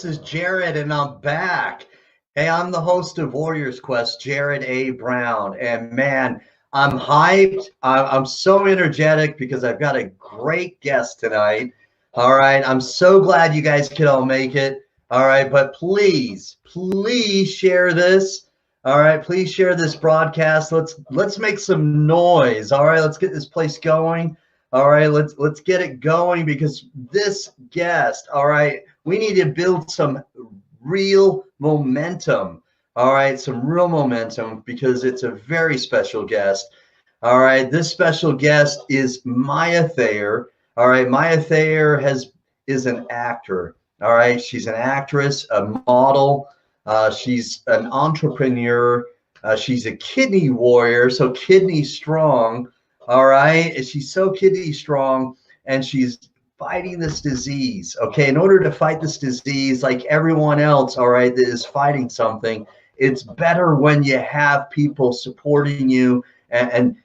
This is Jared, and I'm back. Hey, I'm the host of Warriors Quest, Jared A. Brown. And man, I'm hyped. I'm so energetic because I've got a great guest tonight. All right. I'm so glad you guys could all make it. All right. But please, please share this. All right. Please share this broadcast. Let's make some noise. All right. Let's get this place going. All right. Let's get it going because this guest, all right, we need to build some real momentum. All right, some real momentum because it's a very special guest. All right, this special guest is Maia Thayer. All right, Maia Thayer is an actor. All right, she's an actress, a model. She's an entrepreneur. She's a kidney warrior, so kidney strong. All right, she's so kidney strong, and she's fighting this disease. Okay, in order to fight this disease, like everyone else, all right, that is fighting something, it's better when you have people supporting you and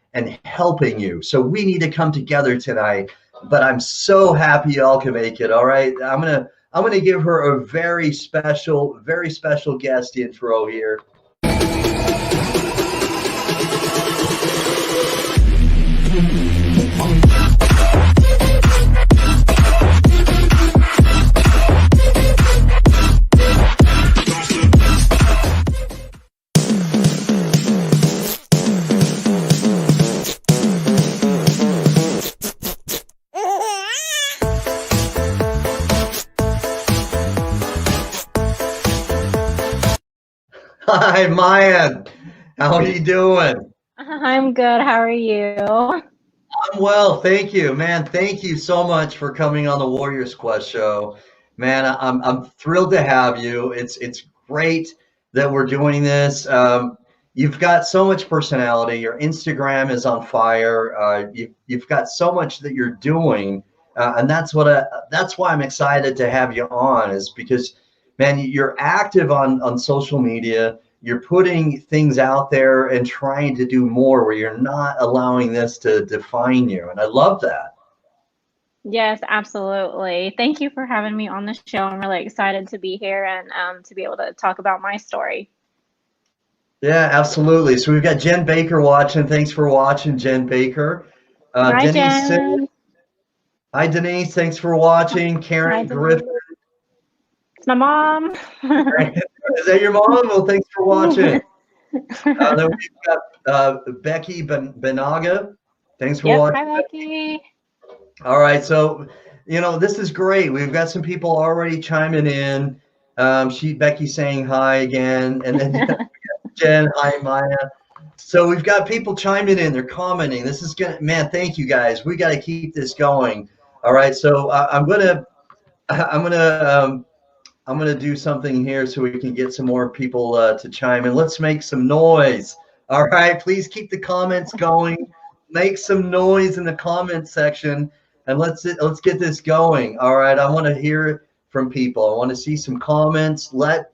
helping you. So we need to come together tonight. But I'm so happy y'all can make it. All right, I'm gonna give her a very special guest intro here. Hi, Maia. How are you doing? I'm good. How are you? I'm well, thank you, man. Thank you so much for coming on the Warriors Quest show, man. I'm thrilled to have you. It's great that we're doing this. You've got so much personality. Your Instagram is on fire. You've got so much that you're doing, and that's why I'm excited to have you on. Is because, man, you're active on social media. You're putting things out there and trying to do more where you're not allowing this to define you. And I love that. Yes, absolutely. Thank you for having me on the show. I'm really excited to be here and to be able to talk about my story. Yeah, absolutely. So we've got Jen Baker watching. Thanks for watching, Jen Baker. Hi, Denise, Jen. hi, Denise. Thanks for watching. Hi, Karen Griffin. Denise. It's my mom. Is that your mom? Well, thanks for watching. Then we've got Becky Benaga. Thanks for Yep. watching. Hi, Becky. All right, so this is great. We've got some people already chiming in. Becky saying hi again, and then Jen, hi Maya. So we've got people chiming in. They're commenting. This is gonna, man. Thank you guys. We got to keep this going. All right, so I'm gonna do something here so we can get some more people to chime in. Let's make some noise. All right, please keep the comments going. Make some noise in the comment section, and let's get this going. All right, I want to hear from people. I want to see some comments. Let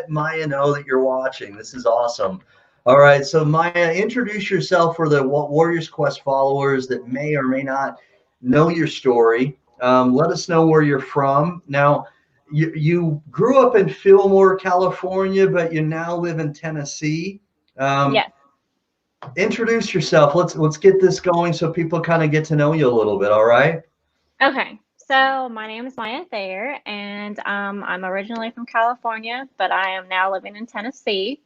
Maya know that you're watching. This is awesome. All right, so Maya, introduce yourself for the Warriors Quest followers that may or may not know your story. Let us know where you're from. Now, you grew up in Fillmore, California, but you now live in Tennessee. Yes. Introduce yourself. Let's get this going so people kind of get to know you a little bit. All right. Okay. So my name is Maia Thayer, and I'm originally from California, but I am now living in Tennessee.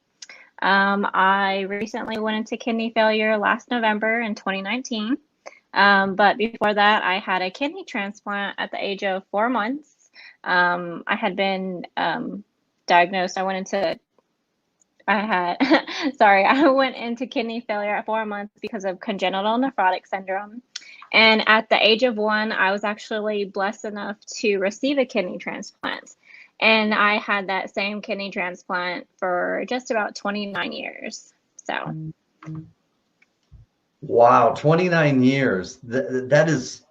I recently went into kidney failure last November in 2019. But before that, I had a kidney transplant at the age of 4 months. I had been diagnosed. I went into kidney failure at 4 months because of congenital nephrotic syndrome. And at the age of 1, I was actually blessed enough to receive a kidney transplant. And I had that same kidney transplant for just about 29 years. So. Wow, 29 years. That is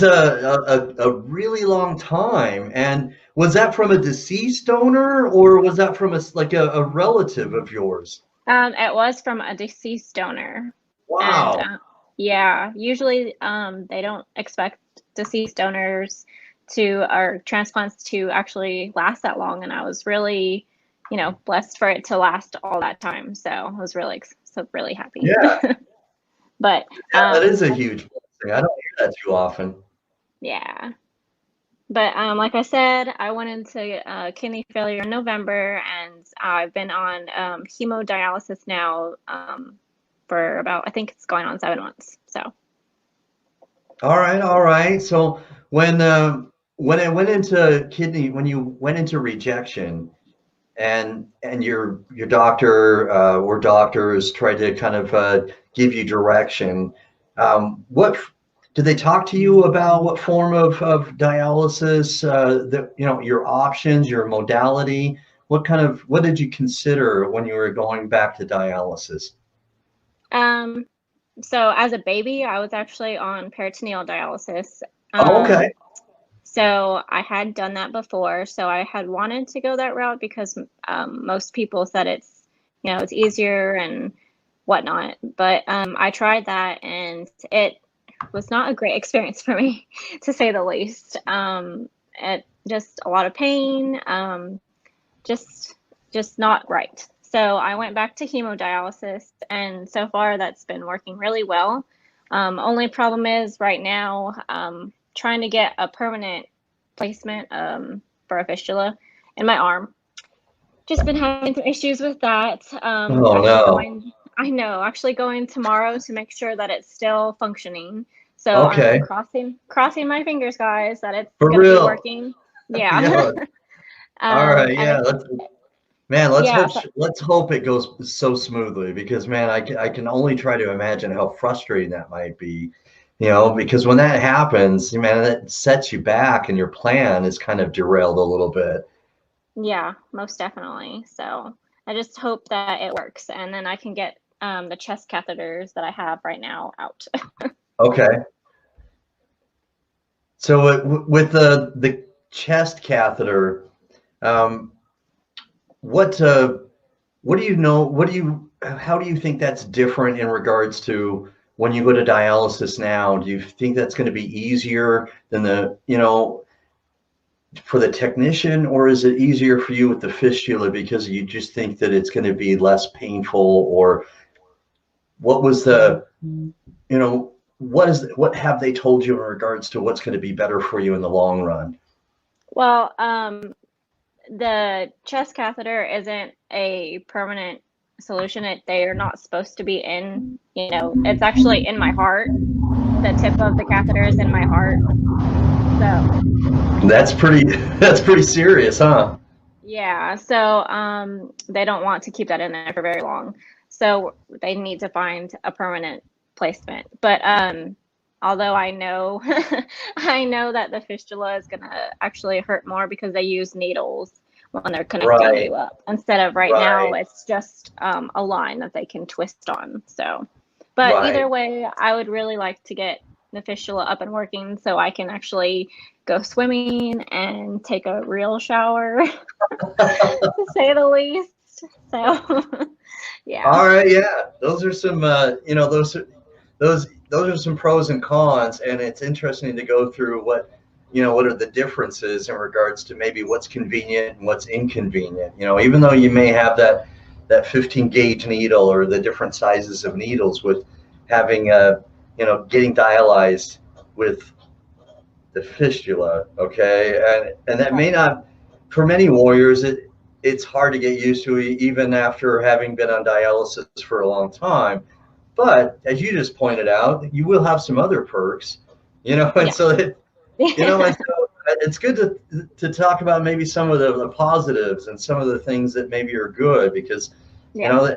a really long time. And was that from a deceased donor or was that from a relative of yours? It was from a deceased donor. Wow. And yeah, usually they don't expect deceased donors our transplants to actually last that long, and I was really, blessed for it to last all that time. So I was really happy. Yeah, But yeah, that is a huge blessing. I don't hear that too often. yeah. But like I said, I went into kidney failure in November, and I've been on hemodialysis now for about, I think it's going on 7 months. So. All right, all right. So when it went into kidney, when you went into rejection, and your doctor or doctors tried to kind of give you direction, what did they talk to you about? What form of dialysis? Your options, your modality. What did you consider when you were going back to dialysis? Um, so as a baby, I was actually on peritoneal dialysis. Oh, okay. So I had done that before. So I had wanted to go that route because most people said it's easier and whatnot. But I tried that, and it was not a great experience for me, to say the least. It just a lot of pain, just not right. So I went back to hemodialysis, and so far that's been working really well. Only problem is right now trying to get a permanent placement for a fistula in my arm. Just been having some issues with that. Oh no. Actually going tomorrow to make sure that it's still functioning. So I'm Okay. crossing my fingers, guys, that it's For gonna be real. working. Yeah. Yeah. All right. And Yeah. it's Let's yeah. hope let's hope it goes so smoothly, because man, I can only try to imagine how frustrating that might be. Because when that happens, man, that sets you back, and your plan is kind of derailed a little bit. Yeah, most definitely. So I just hope that it works, and then I can get the chest catheters that I have right now out. Okay. So with the chest catheter, um, what what do you know? How do you think that's different in regards to when you go to dialysis now? Do you think that's going to be easier than for the technician, or is it easier for you with the fistula because you just think that it's going to be less painful? Or what was what have they told you in regards to what's going to be better for you in the long run? Well, the chest catheter isn't a permanent solution. They are not supposed to be in, it's actually in my heart. The tip of the catheter is in my heart. So That's pretty serious, huh? yeah, so they don't want to keep that in there for very long. So they need to find a permanent placement. But although I know I know that the fistula is gonna actually hurt more because they use needles when they're connecting Right, you up. Instead of right now, right, it's just a line that they can twist on. So, but right. either way, I would really like to get the fistula up and working so I can actually go swimming and take a real shower, to say the least. So, yeah. All right, yeah. Those are some those are some pros and cons, and it's interesting to go through what are the differences in regards to maybe what's convenient and what's inconvenient. Even though you may have that 15 gauge needle, or the different sizes of needles, with having getting dialyzed with the fistula, okay, and that may not, for many warriors, it's hard to get used to, even after having been on dialysis for a long time. But as you just pointed out, you will have some other perks, and Yeah. so and so it's good to talk about maybe some of the positives and some of the things that maybe are good, because Yeah.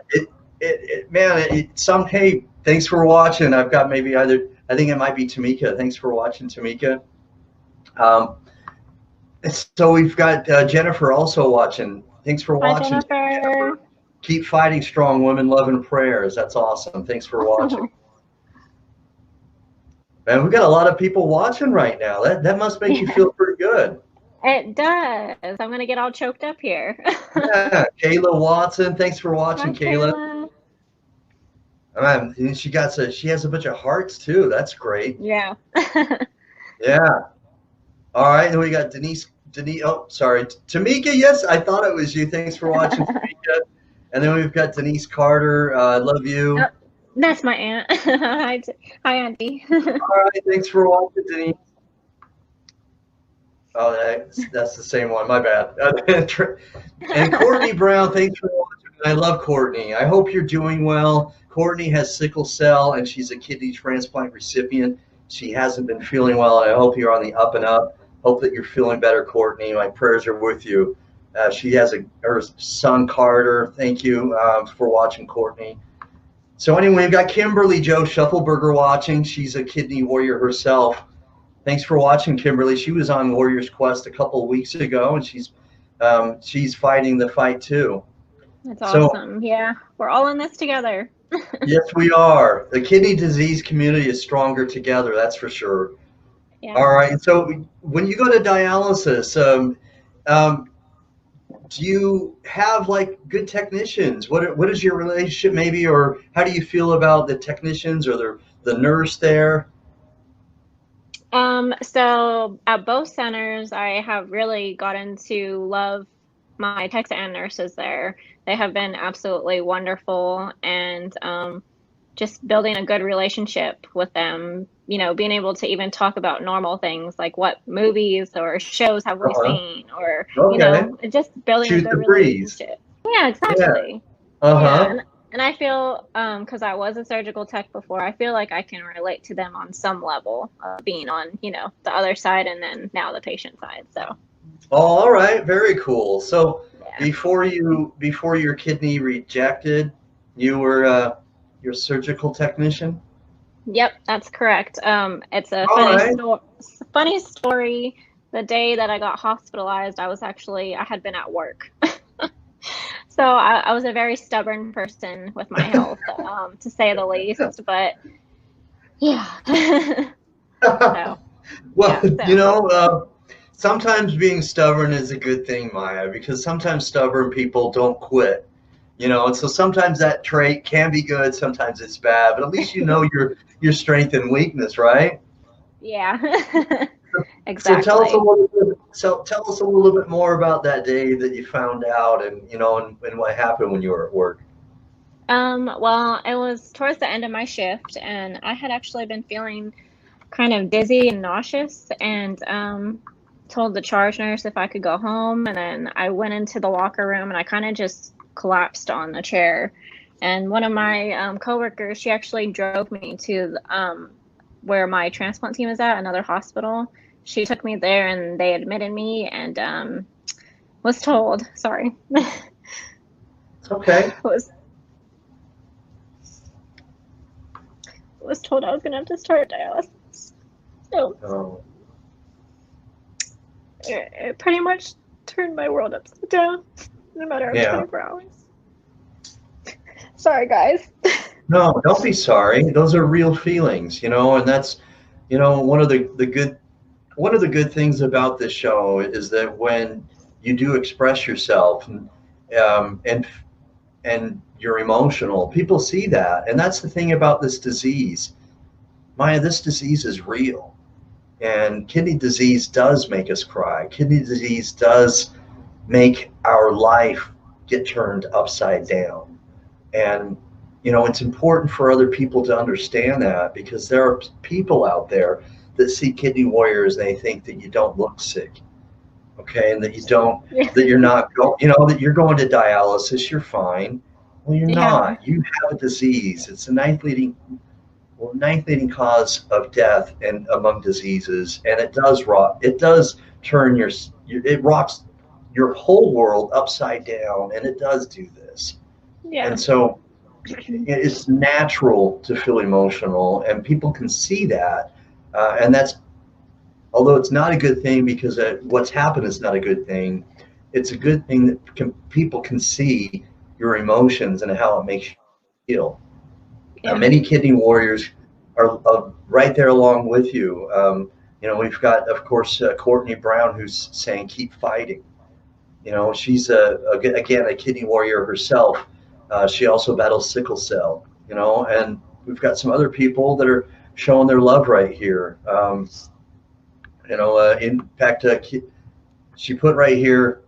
hey, thanks for watching. I've got maybe either, I think it might be Tamika. Thanks for watching, Tamika. Um, so we've got Jennifer also watching. Thanks for Hi, watching, Jennifer. Jennifer. Keep fighting strong, women, love, and prayers. That's awesome. Thanks for watching. Man, we've got a lot of people watching right now. That must make you Yeah, feel pretty good. it does. I'm gonna get all choked up here. Yeah, Kayla Watson. Thanks for Hi, watching, Kayla. Kayla. And she has a bunch of hearts too. That's great. Yeah. Yeah. All right, and we got Denise. Oh, sorry, Tamika. Yes, I thought it was you. Thanks for watching, Tamika. And then we've got Denise Carter. I love you. Oh, that's my aunt. Hi, Auntie. All right, thanks for watching, Denise. Oh, that's the same one. My bad. And Courtney Brown, thanks for watching. I love Courtney. I hope you're doing well. Courtney has sickle cell, and she's a kidney transplant recipient. She hasn't been feeling well, and I hope you're on the up and up. Hope that you're feeling better, Courtney. My prayers are with you. She has her son, Carter. Thank you for watching, Courtney. So anyway, we've got Kimberly Joe Shuffleberger watching. She's a kidney warrior herself. Thanks for watching, Kimberly. She was on Warriors Quest a couple of weeks ago, and she's fighting the fight too. That's awesome. Yeah, we're all in this together. Yes, we are. The kidney disease community is stronger together, that's for sure. Yeah. All right. So when you go to dialysis, do you have like good technicians? What is your relationship maybe, or how do you feel about the technicians or the nurse there? So at both centers, I have really gotten to love my techs and nurses there. They have been absolutely wonderful, and just building a good relationship with them, you know, being able to even talk about normal things like what movies or shows have we seen, or, you know, just building a good relationship. Yeah, exactly. Yeah. And I feel, because I was a surgical tech before, I feel like I can relate to them on some level of being on, you know, the other side and then now the patient side. So. Oh, all right. Very cool. So before your kidney rejected, you were your surgical technician? Yep, that's correct. It's a funny story. The day that I got hospitalized, I had been at work. So I was a very stubborn person with my health, to say the least. But yeah. You know, sometimes being stubborn is a good thing, Maya, because sometimes stubborn people don't quit. You know, and so sometimes that trait can be good, sometimes it's bad, but at least you know your strength and weakness, right? Yeah. Exactly. So tell us a little bit more about that day that you found out, and you know, and what happened when you were at work. Well, it was towards the end of my shift, and I had actually been feeling kind of dizzy and nauseous, and told the charge nurse if I could go home, and then I went into the locker room and I kind of just collapsed on a chair. And one of my coworkers, she actually drove me to where my transplant team is at, another hospital. She took me there and they admitted me, and was told, sorry. It's okay. Was told I was gonna have to start dialysis. So it pretty much turned my world upside down in a matter of 24 hours. Sorry, guys. No, don't be sorry. Those are real feelings, you know, and that's, you know, one of the good things about this show is that when you do express yourself and you're emotional, people see that. And that's the thing about this disease. Maya, this disease is real. And kidney disease does make us cry. Kidney disease does make our life get turned upside down. And, you know, it's important for other people to understand that, because there are people out there that see kidney warriors and they think that you don't look sick. Okay. And that you don't, that you're not, you know, that you're going to dialysis, you're fine. Well, you're not. You have a disease. It's the ninth leading cause of death and among diseases, and it does turn it rocks your whole world upside down, and it does do this. Yeah. And so it's natural to feel emotional, and people can see that, and that's, although it's not a good thing, because what's happened is not a good thing, it's a good thing that people can see your emotions and how it makes you feel. Many kidney warriors are right there along with you. You know, we've got, of course, Courtney Brown, who's saying, keep fighting. You know, she's again a kidney warrior herself. She also battles sickle cell, you know, and we've got some other people that are showing their love right here. In fact, she put right here.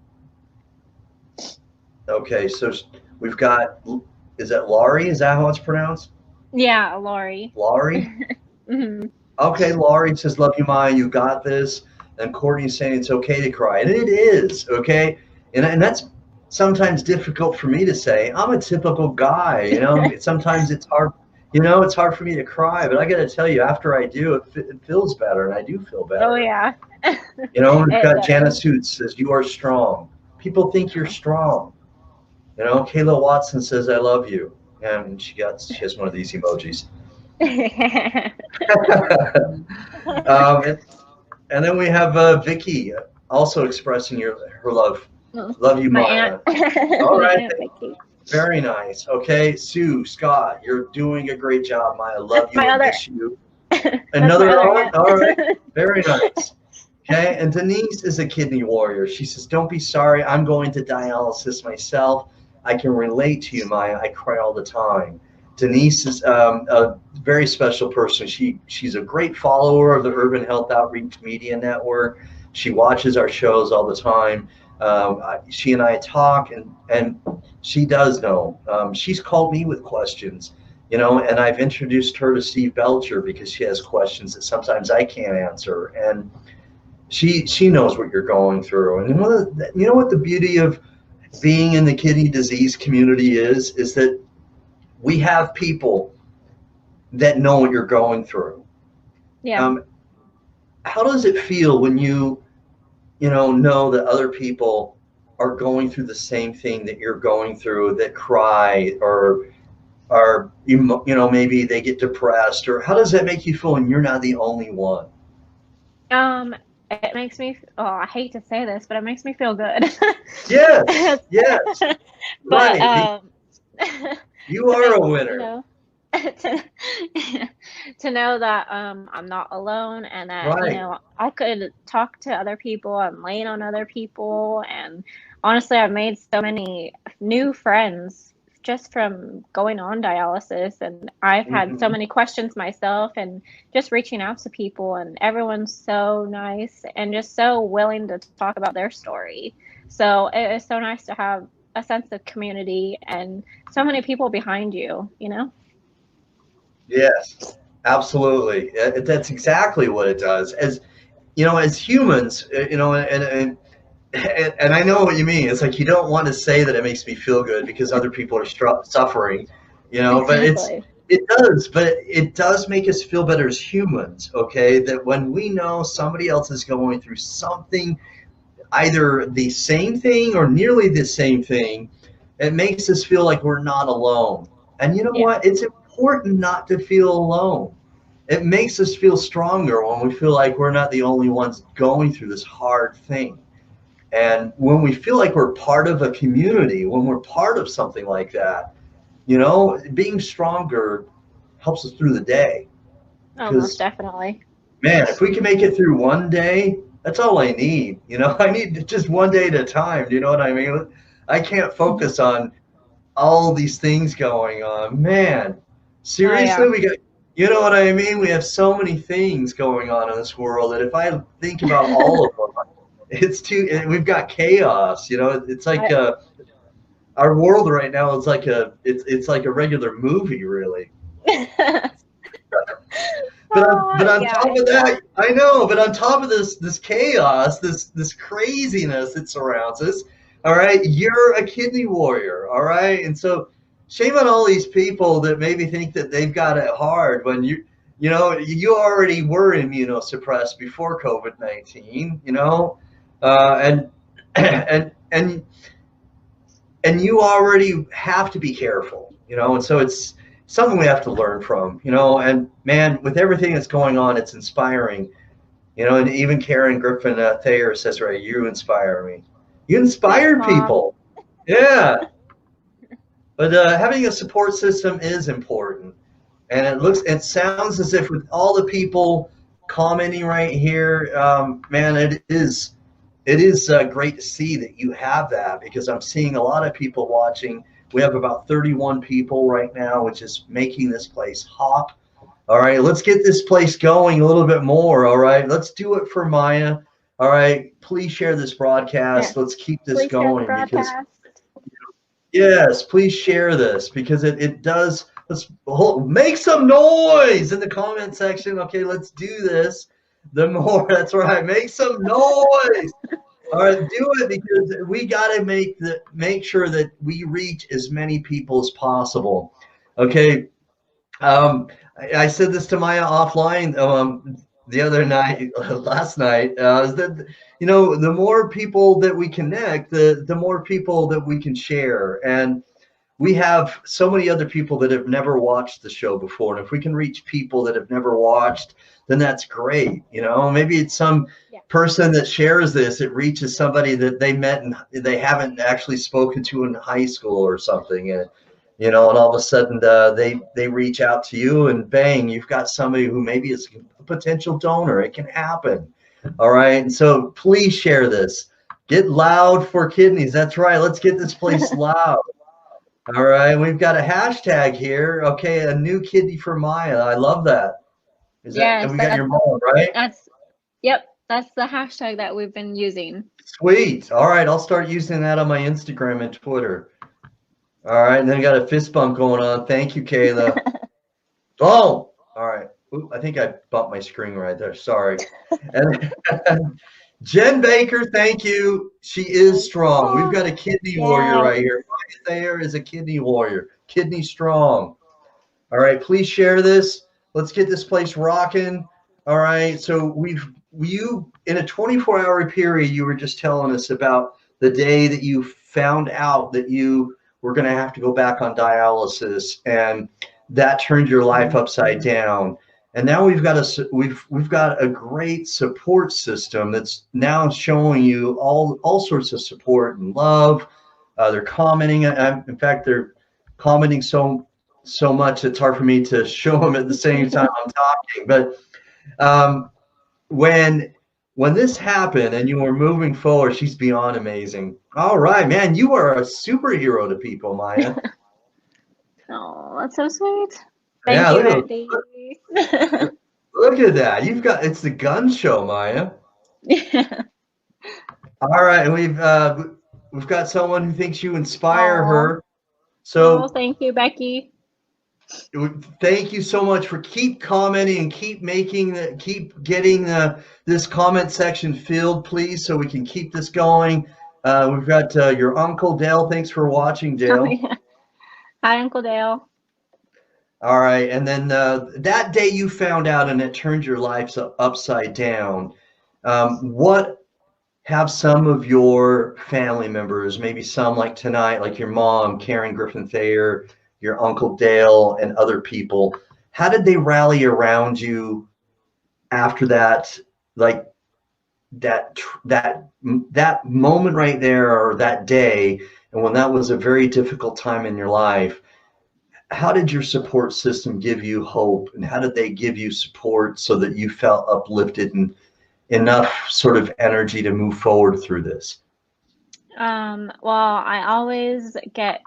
Okay, so we've got, is that Laurie? Is that how it's pronounced? Yeah, Lori. Laurie? Hmm. Okay, Laurie says, love you, Maya, you got this. And Courtney's saying it's okay to cry. And it is, okay? And that's sometimes difficult for me to say. I'm a typical guy, sometimes it's hard, it's hard for me to cry. But I got to tell you, after I do, it feels better, and I do feel Oh better. yeah. We've It got Janice does. Hoot says, you are strong. People think you're strong. Kayla Watson says, I love you. And she has one of these emojis. um, and then we have Vicky also expressing her love. Love you, My Maya. aunt. All My right. aunt Vicky. Very nice. Okay, Sue, Scott, you're doing a great job, Maya. Love you My and other. miss you. That's Another my other aunt? aunt. All right. Very nice. Okay, and Denise is a kidney warrior. She says, don't be sorry. I'm going to dialysis myself. I can relate to you, Maya. I cry all the time. Denise is a very special person. She's a great follower of the Urban Health Outreach Media Network. She watches our shows all the time. She and I talk, and she does know. She's called me with questions, and I've introduced her to Steve Belcher because she has questions that sometimes I can't answer. And she knows what you're going through. And you know what the beauty of being in the kidney disease community is that we have people that know what you're going through. Yeah. How does it feel when know that other people are going through the same thing that you're going through, that cry or maybe they get depressed, or how does that make you feel when you're not the only one? It makes me, oh, I hate to say this, but it makes me feel good. Yes, yes, But right. You to are make, a winner. to, to know that I'm not alone, and that Right. I could talk to other people and lean on other people. And honestly, I've made so many new friends just from going on dialysis, and I've had so Mhm. many questions myself, and just reaching out to people, and everyone's so nice and just so willing to talk about their story. So it is so nice to have a sense of community and so many people behind you. Yes, absolutely. That's exactly what it does. As humans, and I know what you mean. It's like you don't want to say that it makes me feel good because other people are suffering, but Exactly. it does make us feel better as humans, okay? That when we know somebody else is going through something, either the same thing or nearly the same thing, it makes us feel like we're not alone. And you know Yeah. what? It's important not to feel alone. It makes us feel stronger when we feel like we're not the only ones going through this hard thing. And when we feel like we're part of a community, when we're part of something like that, being stronger helps us through the day. Oh, most Because, definitely. man, if we can make it through one day, that's all I need. I need just one day at a time. Do you know what I mean? I can't Mhm. focus on all these things going on. Man, Oh seriously, yeah. you know what I mean? We have so many things going on in this world that if I think about all of them, we've got chaos. It's like I, our world right now is like it's like a regular movie, really. But on yeah, top it of is. that, I know. But on top of this chaos, this craziness that surrounds us, all right, you're a kidney warrior, all right, and so shame on all these people that maybe think that they've got it hard when you already were immunosuppressed before COVID-19, and and and you already have to be careful, and so it's something we have to learn from, and man, with everything that's going on, it's inspiring, and even Karen Griffin Thayer says, right, you inspire me. You Thanks, inspire Mom. people. Yeah. But having a support system is important. And it sounds as if with all the people commenting right here, man, it is great to see that you have that, because I'm seeing a lot of people watching. We have about 31 people right now, which is making this place hop. All right, let's get this place going a little bit more. All right, let's do it for Maya. All right, please share this broadcast. Yes. Let's keep this Please share the going because, broadcast. yes, please share this because it does. Let's make some noise in the comment section. Okay, let's do this. The more, that's right, make some noise. All right, do it because we got to make sure that we reach as many people as possible. Okay. I said this to Maya offline the other night, last night, is that, the more people that we connect, the more people that we can share. And we have so many other people that have never watched the show before. And if we can reach people that have never watched, then that's great. Maybe it's some person that shares this. It reaches somebody that they met and they haven't actually spoken to in high school or something. And all of a sudden they reach out to you and bang, you've got somebody who maybe is a potential donor. It can happen. All right. And so please share this. Get loud for kidneys. That's right. Let's get this place loud. All right, we've got a hashtag here. Okay, a new kidney for Maya. I love that. Yes, We got your mom, right? Yep, that's the hashtag that we've been using. Sweet. All right, I'll start using that on my Instagram and Twitter. All right, and then got a fist bump going on. Thank you, Kayla. Oh, all right. Ooh, I think I bumped my screen right there. Sorry. And Jen Baker, thank you. She is strong. We've got a kidney warrior right here. Maia Thayer is a kidney warrior. Kidney strong. All right, please share this. Let's get this place rocking. All right, so you in a 24-hour period, you were just telling us about the day that you found out that you were going to have to go back on dialysis, and that turned your life upside down. And now we've got a great support system that's now showing you all sorts of support and love. They're commenting. In fact, they're commenting so much it's hard for me to show them at the same time I'm talking. But when this happened and you were moving forward, she's beyond amazing. All right, man, you are a superhero to people, Maya. Oh, that's so sweet. Thank you, Andy. Look at that. It's the gun show, Maya. Yeah. All right, and we've got someone who thinks you inspire her. So thank you, Becky. Thank you so much for keep commenting and keep getting this comment section filled, please, so we can keep this going. We've got your Uncle Dale. Thanks for watching, Dale. Oh, yeah. Hi, Uncle Dale. All right, and then that day you found out and it turned your life upside down. What have some of your family members, maybe some like tonight, like your mom, Karen Griffin Thayer, your Uncle Dale, and other people, how did they rally around you after that, like that moment right there, or that day, and when that was a very difficult time in your life? How did your support system give you hope, and how did they give you support so that you felt uplifted and enough sort of energy to move forward through this? Well, I always get,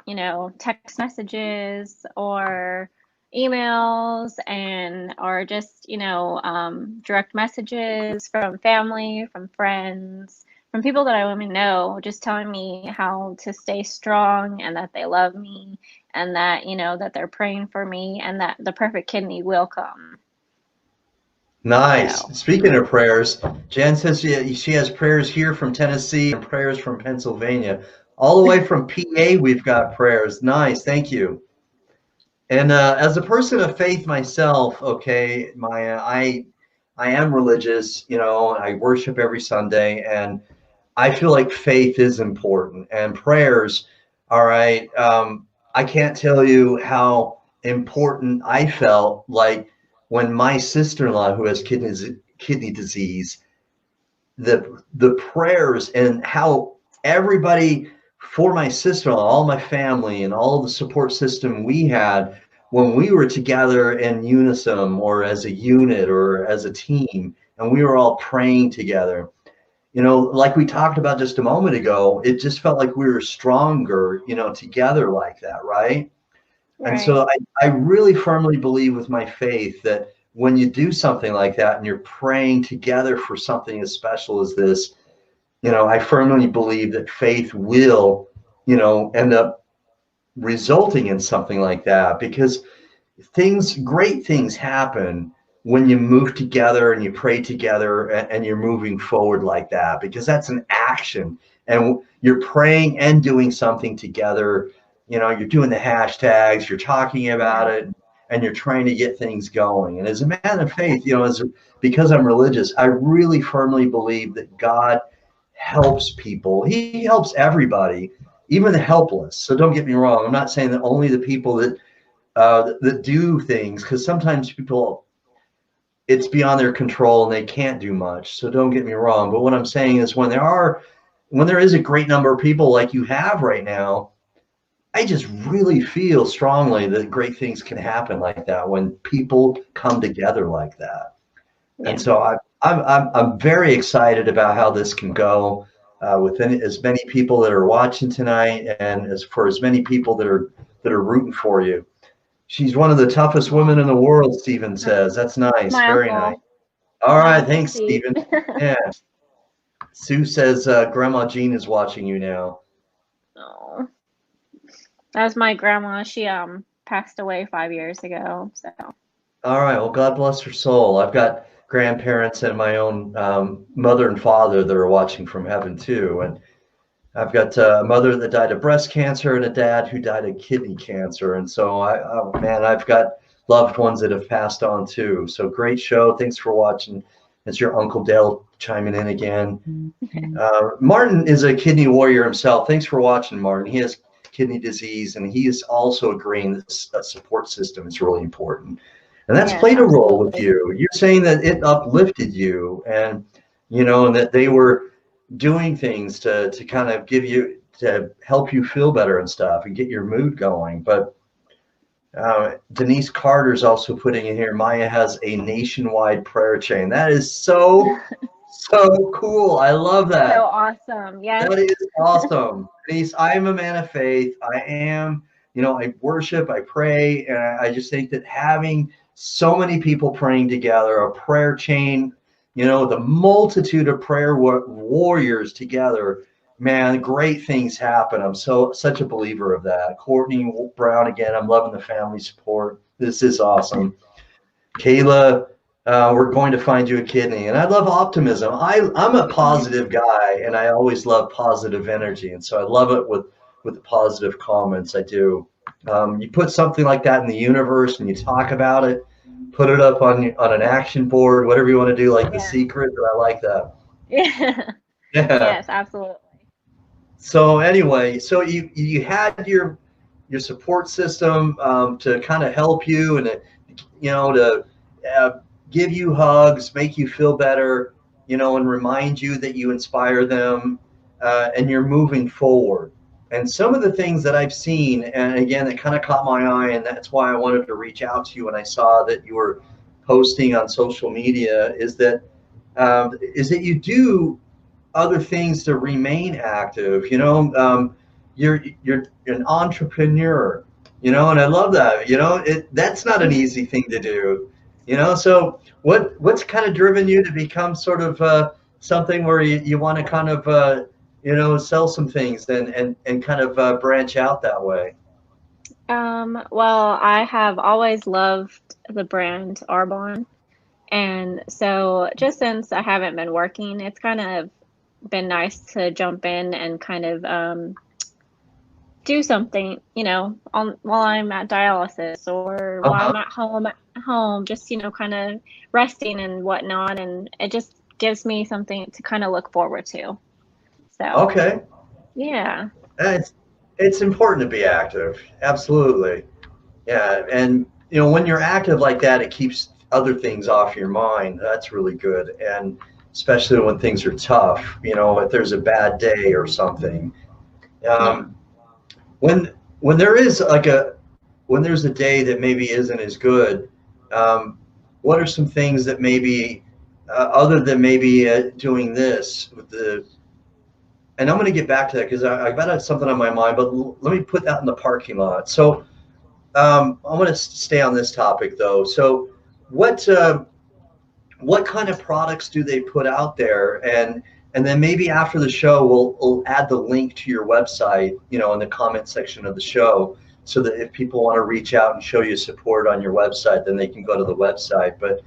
text messages or emails or just, direct messages from family, from friends, from people that I don't even know, just telling me how to stay strong and that they love me and that, that they're praying for me and that the perfect kidney will come. Nice. Speaking of prayers, Jen says she has prayers here from Tennessee and prayers from Pennsylvania. All the way from PA, we've got prayers. Nice. Thank you. And as a person of faith myself, okay, Maya, I am religious, I worship every Sunday, and I feel like faith is important, and prayers, all right. I can't tell you how important I felt like when my sister-in-law, who has kidney disease, the prayers and how everybody for my sister-in-law, all my family and all the support system we had when we were together in unison or as a unit or as a team, and we were all praying together. Like we talked about just a moment ago, it just felt like we were stronger, together like that, right? And Right. so I really firmly believe with my faith that when you do something like that and you're praying together for something as special as this, I firmly believe that faith will, end up resulting in something like that, because great things happen when you move together and you pray together, and you're moving forward like that, because that's an action, and you're praying and doing something together. You're doing the hashtags, you're talking about Yeah. it, and you're trying to get things going. And as a man of faith, because I'm religious, I really firmly believe that God helps people. He helps everybody, even the helpless. So don't get me wrong. I'm not saying that only the people that do things, because sometimes people, it's beyond their control and they can't do much. So don't get me wrong. But what I'm saying is, when there is a great number of people like you have right now, I just really feel strongly that great things can happen like that when people come together like that. And Yeah. so I'm very excited about how this can go, with as many people that are watching tonight, and as many people that are rooting for you. She's one of the toughest women in the world, Stephen says. That's nice. My Very nice. uncle. All My right. uncle Thanks, Steve. Stephen. Yeah. Sue says Grandma Jean is watching you now. Oh, that was my grandma. She passed away 5 years ago. So All right. Well, God bless her soul. I've got grandparents and my own mother and father that are watching from heaven too. And I've got a mother that died of breast cancer and a dad who died of kidney cancer. And so oh man, I've got loved ones that have passed on too. So great show. Thanks for watching. It's your Uncle Dale chiming in again. Martin is a kidney warrior himself. Thanks for watching, Martin. He has kidney disease, and he is also agreeing that a support system is really important. And that's yes, played a role with absolutely. you. You're saying that it uplifted you, and and that they were doing things to kind of to help you feel better and stuff and get your mood going. But Denise Carter's also putting in here, Maya has a nationwide prayer chain. That is so cool. I love So that. awesome. Yes. That is awesome. Denise, I am a man of faith. I am, I worship, I pray, and I just think that having so many people praying together, a prayer chain, the multitude of prayer warriors together, man, great things happen. I'm such a believer of that. Courtney Brown, again, I'm loving the family support. This is awesome. Kayla, we're going to find you a kidney. And I love optimism. I'm a positive guy, and I always love positive energy. And so I love it with the positive comments. I do. You put something like that in the universe and you talk about it, put it up on an action board, whatever you want to do, like The Yeah. Secret. I like that. Yeah. Yeah. Yes, absolutely. So anyway, so you had your support system, to kind of help you, and to uh, give you hugs, make you feel better, and remind you that you inspire them, and you're moving forward. And some of the things that I've seen, and again, that kind of caught my eye, and that's why I wanted to reach out to you when I saw that you were posting on social media, is that you do other things to remain active. You're an entrepreneur, and I love that. That's not an easy thing to do. So what's kind of driven you to become sort of something where you want to kind of sell some things and kind of branch out that way? Well, I have always loved the brand Arbonne. And so just since I haven't been working, it's kind of been nice to jump in and kind of do something, while I'm at dialysis or while Uh-huh. I'm at home, just, kind of resting and whatnot. And it just gives me something to kind of look forward to. So, Okay. yeah. It's important to be active. Absolutely. Yeah, and when you're active like that, it keeps other things off your mind. That's really good, and especially when things are tough. If there's a bad day or something. Yeah. Um, when there is when there's a day that maybe isn't as good, um, what are some things that maybe, other than maybe doing this with the, and I'm going to get back to that because I've got something on my mind, but let me put that in the parking lot. So I want to stay on this topic though. So, what what kind of products do they put out there? And then maybe after the show, we'll add the link to your website, you know, in the comment section of the show, so that if people want to reach out and show you support on your website, then they can go to the website. But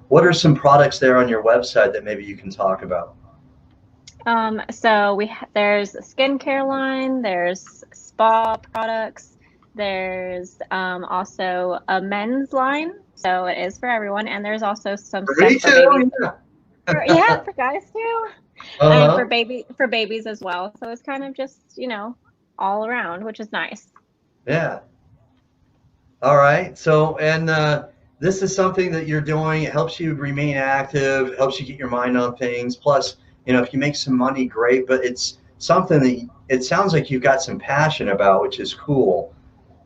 what are some products there on your website that maybe you can talk about? So there's a skincare line, there's spa products, there's also a men's line, so it is for everyone, and there's also some stuff Me for babies. too. Yeah, for guys too, and Uh-huh. for babies as well. So it's kind of just, all around, which is nice. Yeah. All right. So, and this is something that you're doing. It helps you remain active, helps you get your mind on things. Plus, you know, if you make some money, great. But it's something that it sounds like you've got some passion about, which is cool.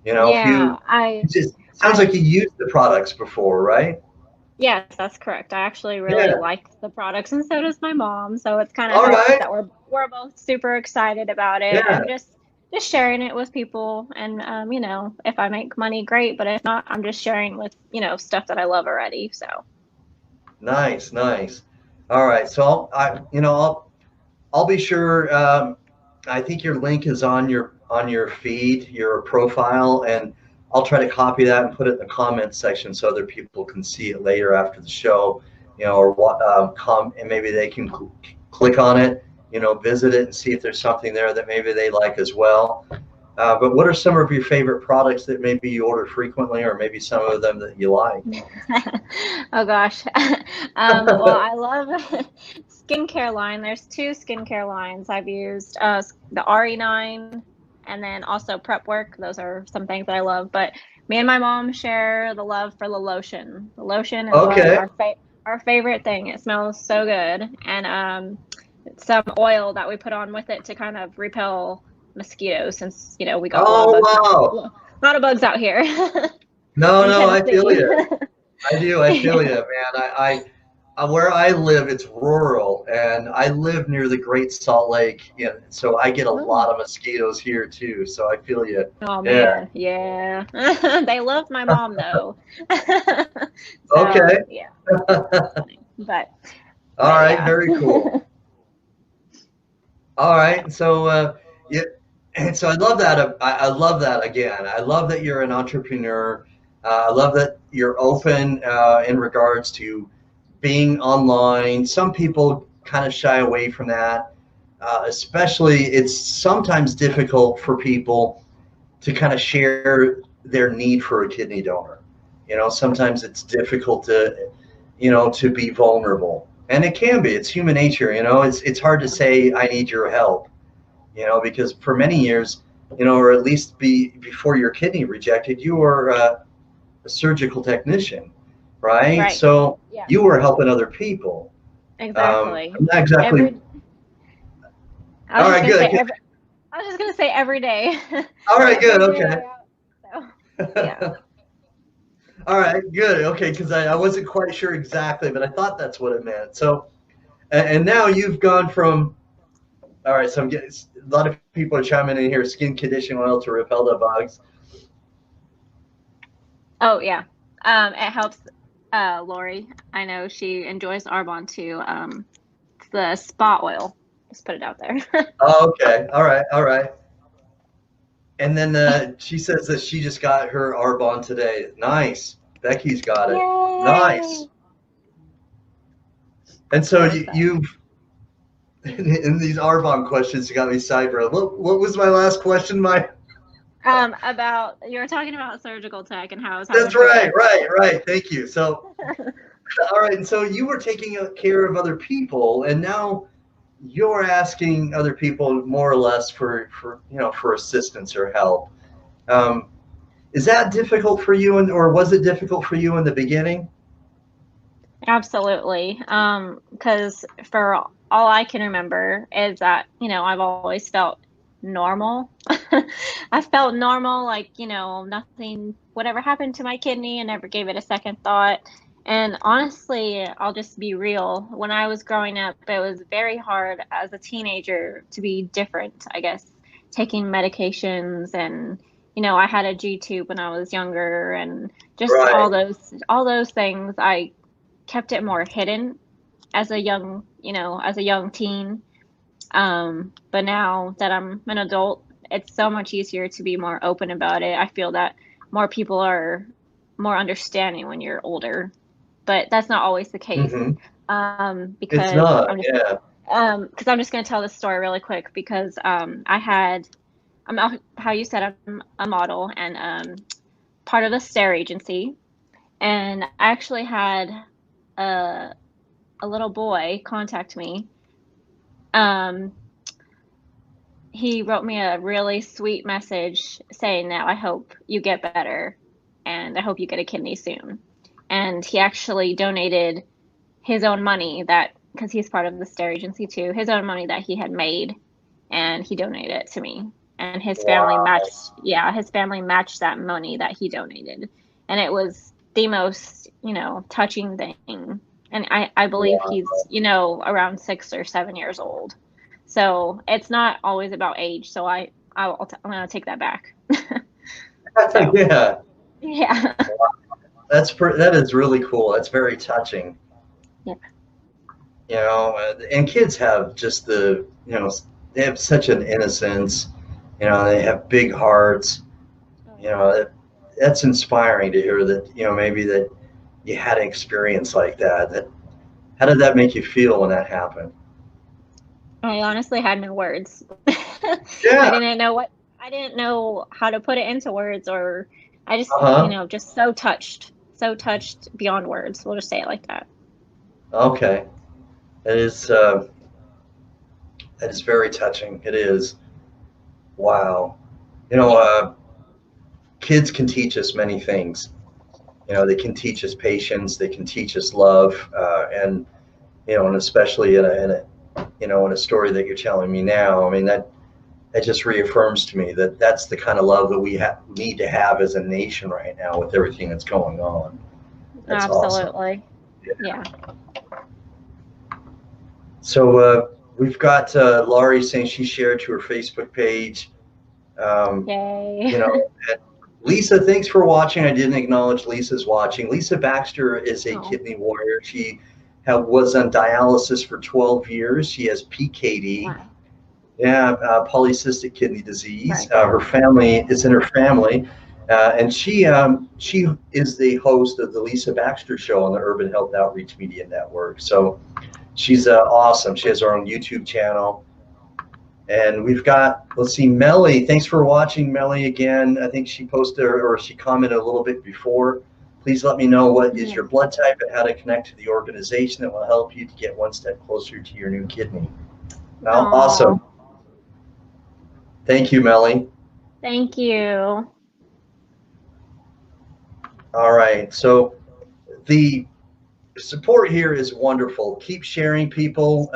You know, if Yeah, you, it just sounds I like you used the products before, right? Yes, that's correct. I actually really Yeah. like the products, and so does my mom. So it's kind of All nice right. that we're both super excited about it, Yeah. and just sharing it with people. And if I make money, great. But if not, I'm just sharing with stuff that I love already. So Nice. Nice. All right. So I'll be sure. I think your link is on your feed, your profile, and I'll try to copy that and put it in the comments section so other people can see it later after the show. You know, or what and maybe they can click on it. You know, visit it and see if there's something there that maybe they like as well. But what are some of your favorite products that maybe you order frequently, or maybe some of them that you like? oh gosh. Well, I love skincare line. There's two skincare lines I've used. The RE9 and then also prep work. Those are some things that I love. But me and my mom share the love for the lotion. The lotion is one of Okay. our favorite thing. It smells so good. And some oil that we put on with it to kind of repel mosquitoes, since we got Oh wow. a lot of bugs out here No, in no, I feel Tennessee. you. I do. I feel you, man. Where I live, it's rural, and I live near the Great Salt Lake, so I get a Oh, lot of mosquitoes here too. So I feel you. oh Yeah. man, yeah. They love my mom though. So Okay. yeah, but All right. yeah. Very cool. All right. So yeah, and so I love that. I love that again. I love that you're an entrepreneur. I love that you're open in regards to being online. Some people kind of shy away from that. Especially, it's sometimes difficult for people to kind of share their need for a kidney donor. You know, sometimes it's difficult to, to be vulnerable, and it can be. It's human nature. You know, it's hard to say I need your help. You know, because for many years, or at least before your kidney rejected, you were a surgical technician, right? Right. So Yeah. you were helping other people. Exactly. Not exactly. Every. I was All just right, gonna say good. every. I was just gonna say every day. All right, good. Every Okay. day. So yeah. All right, good. Okay, because I wasn't quite sure exactly, but I thought that's what it meant. So, and now you've gone from, all right, so I'm getting a lot of people are chiming in here, skin conditioning oil to repel the bugs. Oh yeah. It helps. Lori, I know she enjoys Arbonne too. It's the spa oil. Just put it out there. Oh, okay. All right. All right. And then she says that she just got her Arbonne today. Nice. Becky's got it. Nice. Yay! And so So excited. you've in these Arbonne questions, you got me sidetracked. What was my last question, Mike? About you were talking about surgical tech and how I was having That's trouble. right, right, right. Thank you. So, all right. And so you were taking care of other people, and now you're asking other people more or less for assistance or help. Um, is that difficult for you, or was it difficult for you in the beginning? Absolutely. Because for all I can remember is that, I've always felt normal. I felt normal, like, nothing, whatever happened to my kidney, and never gave it a second thought. And honestly, I'll just be real. When I was growing up, it was very hard as a teenager to be different, I guess, taking medications and, I had a G tube when I was younger, and just Right. all those things. I kept it more hidden as a young, as a young teen. But now that I'm an adult, it's so much easier to be more open about it. I feel that more people are more understanding when you're older, but that's not always the case. Hmm. It's Because not. Yeah. I'm just going to tell this story really quick because how you said I'm a model and part of the Stare agency, and I actually had a a little boy contact me. Um, he wrote me a really sweet message saying that I hope you get better and I hope you get a kidney soon. And he actually donated his own money that, because he's part of the Stare agency too, his own money that he had made, and he donated it to me. And Wow. his family matched that money that he donated. And it was the most, touching thing. And I believe Wow. he's, around 6 or 7 years old. So it's not always about age. So I'm going to take that back. So, Yeah. yeah. That is really cool. That's very touching. Yeah. And kids have just they have such an innocence. They have big hearts. Oh, You yeah. know, that's inspiring to hear that. Maybe that you had an experience like that. How did that make you feel when that happened? I honestly had no words. Yeah. I didn't know how to put it into words, or I just, Uh-huh. just so touched beyond words. We'll just say it like that. Okay. It is. That is very touching. It is. Wow. You know, Yeah. uh, Kids can teach us many things. They can teach us patience. They can teach us love, and especially in a story that you're telling me now. I mean, that just reaffirms to me that that's the kind of love that we need to have as a nation right now with everything that's going on. That's awesome. Absolutely. Yeah. So we've got Laurie saying she shared to her Facebook page. Um, Yay. you know, and Lisa, thanks for watching. I didn't acknowledge Lisa's watching. Lisa Baxter is a Oh, kidney warrior. She was on dialysis for 12 years. She has PKD. wow. Yeah, polycystic kidney disease. Right. Her family is in her family, and she is the host of the Lisa Baxter Show on the Urban Health Outreach Media Network. So she's awesome. She has her own YouTube channel, and we've got, let's see, Melly. Thanks for watching, Melly. Again, I think she posted or she commented a little bit before. Please let me know what is Yeah. your blood type and how to connect to the organization that will help you to get one step closer to your new kidney. Awesome. Oh, Thank you, Melly. thank you. All right. So the support here is wonderful. Keep sharing, people.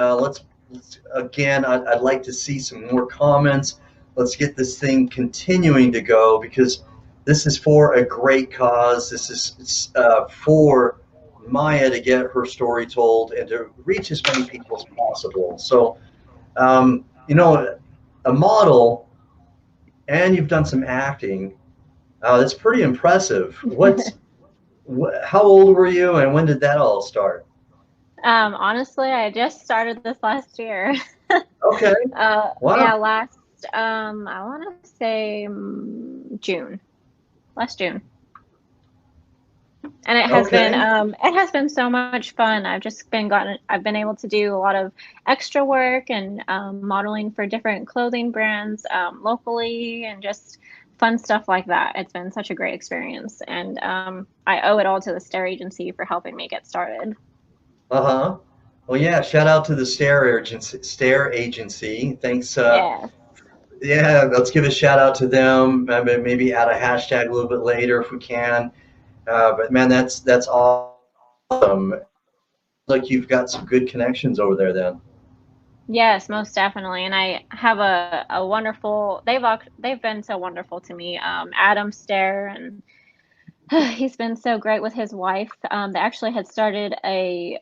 Again, I'd like to see some more comments. Let's get this thing continuing to go because this is for a great cause. This is for Maya to get her story told and to reach as many people as possible. So, a model, and you've done some acting. That's pretty impressive. How old were you, and when did that all start? Honestly, I just started this last year. Okay. Wow. Yeah, I want to say June, last June. And Okay. it has been so much fun. I've been able to do a lot of extra work and modeling for different clothing brands locally, and just fun stuff like that. It's been such a great experience, and I owe it all to the Stare agency for helping me get started. Uh-huh. Well, yeah, shout out to the Stare Agency. Thanks. Yes. Yeah, let's give a shout out to them. Maybe add a hashtag a little bit later if we can. But man, that's awesome. Like you've got some good connections over there then. Yes, most definitely. And I have a wonderful, they've been so wonderful to me. Adam Stair, and he's been so great with his wife. They actually had started a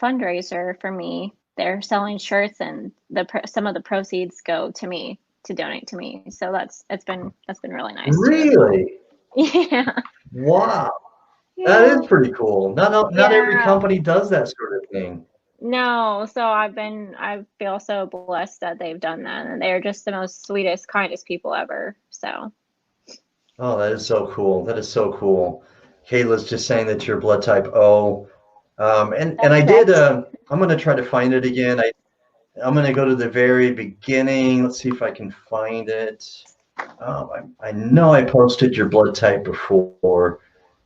fundraiser for me. They're selling shirts, and some of the proceeds go to me to donate to me. So that's been really nice too. Really? Yeah. Wow. That Yeah. is pretty cool. Not every company does that sort of thing. No, so I feel so blessed that they've done that, and they're just the most sweetest, kindest people ever. So. Oh, that is so cool. That is so cool. Kayla's just saying that you're blood type O. And I did, I'm going to try to find it again. I'm going to go to the very beginning. Let's see if I can find it. I know I posted your blood type before.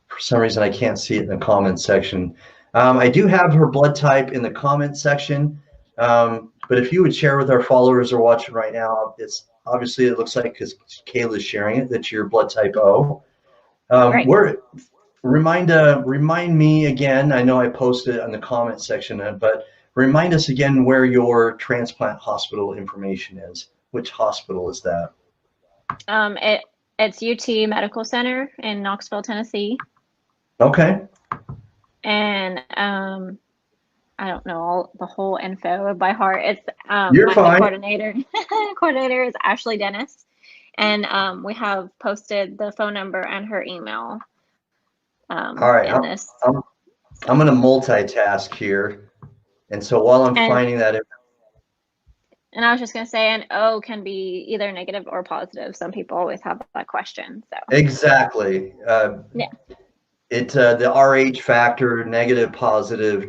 For some reason, I can't see it in the comments section. I do have her blood type in the comments section. But if you would share with our followers who are watching right now, it's obviously it looks like because Kayla's sharing it that you're blood type O. Right. Remind me again. I know I posted it in the comment section, but remind us again where your transplant hospital information is. Which hospital is that? It's UT Medical Center in Knoxville, Tennessee. Okay. And I don't know the whole info by heart. It's You're fine. Coordinator is Ashley Dennis, and we have posted the phone number and her email. All right, I'm going to multitask here, and so while I'm finding that. And I was just going to say, an O can be either negative or positive. Some people always have that question. So exactly. Yeah. The RH factor, negative, positive,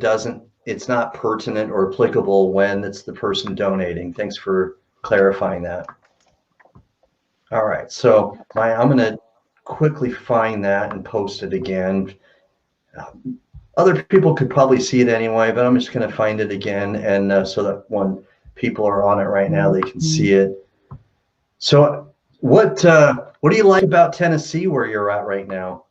it's not pertinent or applicable when it's the person donating. Thanks for clarifying that. All right, so I'm going to quickly find that and post it again. Other people could probably see it anyway, but I'm just going to find it again, and so that when people are on it right now, they can see it. So what do you like about Tennessee where you're at right now?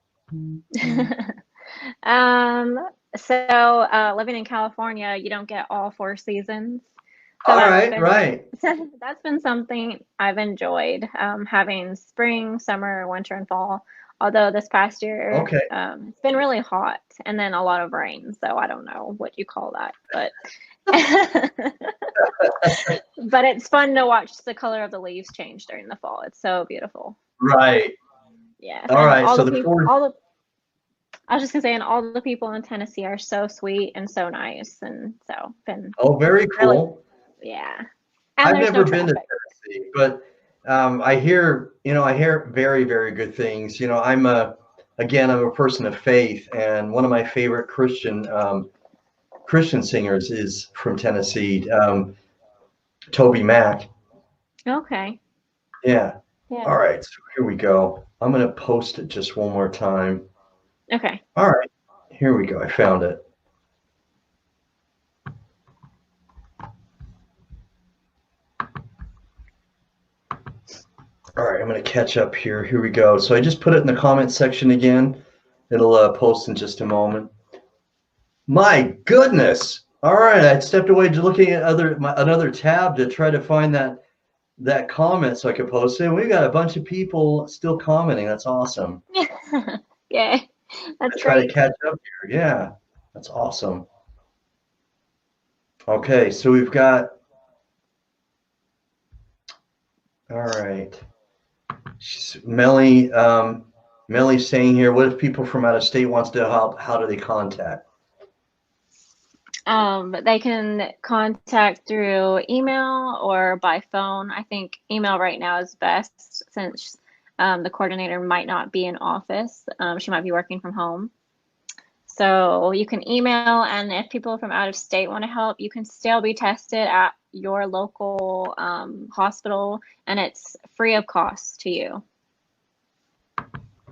So living in California, you don't get all 4 seasons. So right. That's been something I've enjoyed, having spring, summer, winter, and fall. Although this past year, it's been really hot and then a lot of rain. So I don't know what you call that, but but it's fun to watch the color of the leaves change during the fall. It's so beautiful. Right. Yeah. All right. So I was just gonna say, and all the people in Tennessee are so sweet and so nice, and so been. Oh, very cool. Really, yeah. And I've never been to Tennessee, but I hear very, very good things. I'm a person of faith, and one of my favorite Christian singers is from Tennessee, Toby Mac. Okay. Yeah. All right. So here we go. I'm going to post it just one more time. Okay. All right. Here we go. I found it. All right. I'm going to catch up here. Here we go. So I just put it in the comment section again. It'll post in just a moment. My goodness. All right. I stepped away to looking at another tab to try to find that comment so I could post it. We've got a bunch of people still commenting. That's awesome. Yeah. That's try to catch up here. Yeah. That's awesome. Okay. So we've got. All right. Melly's saying here, what if people from out of state wants to help? How do they contact? They can contact through email or by phone. I think email right now is best since the coordinator might not be in office. She might be working from home. So you can email, and if people from out of state want to help, you can still be tested at your local hospital, and it's free of cost to you.